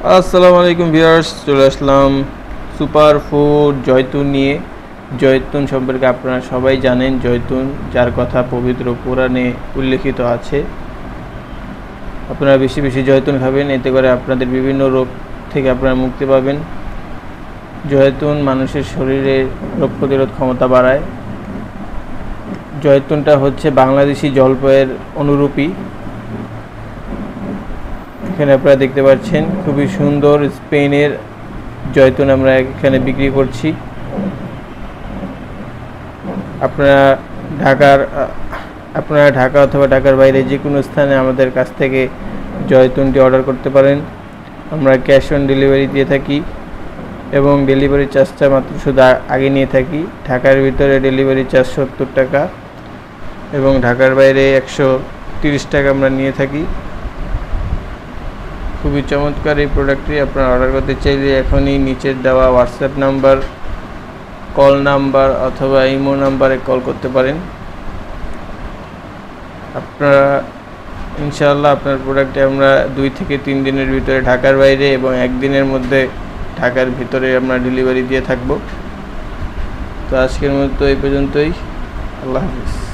আসসালামু আলাইকুম ভিউয়ার্স, চলে আসলাম সুপার ফুড জয়তুন নিয়ে। জয়তুন সম্পর্কে আপনারা সবাই জানেন, জয়তুন যার কথা পবিত্র কোরআনে উল্লেখিত আছে। আপনারা বেশি বেশি জয়তুন খাবেন, এতে করে আপনাদের বিভিন্ন রোগ থেকে আপনারা মুক্তি পাবেন। জয়তুন মানুষের শরীরে রোগ প্রতিরোধ ক্ষমতা বাড়ায়। জয়তুনটা হচ্ছে বাংলাদেশি জলপাইয়ের অনুরূপী। এখানে আপনারা দেখতে পাচ্ছেন খুবই সুন্দর স্পেনের জয়তুন আমরা এখানে বিক্রি করছি। আপনারা ঢাকা অথবা ঢাকার বাইরে যে কোনো স্থানে আমাদের কাছ থেকে জয়তুনটি অর্ডার করতে পারেন। আমরা ক্যাশ অন ডেলিভারি দিয়ে থাকি এবং ডেলিভারি চার্জটা মাত্র শুধু আগে নিয়ে থাকি। ঢাকার ভিতরে ডেলিভারি চার্জ 70 টাকা এবং ঢাকার বাইরে 130 টাকা আমরা নিয়ে থাকি। খুবই চমৎকার এই প্রোডাক্টটি। আপনারা অর্ডার করতে চাইলে এখনই নিচের দেওয়া হোয়াটসঅ্যাপ নাম্বার, কল নাম্বার অথবা ইমো নাম্বারে কল করতে পারেন। আপনারা ইনশাআল্লাহ আপনার প্রোডাক্টটি আমরা 2 থেকে 3 দিনের ভিতরে ঢাকার বাইরে এবং 1 দিনের মধ্যে ঢাকার ভিতরে আমরা ডেলিভারি দিয়ে থাকব। তো আজকের মতো এই পর্যন্তই। আল্লাহ হাফিজ।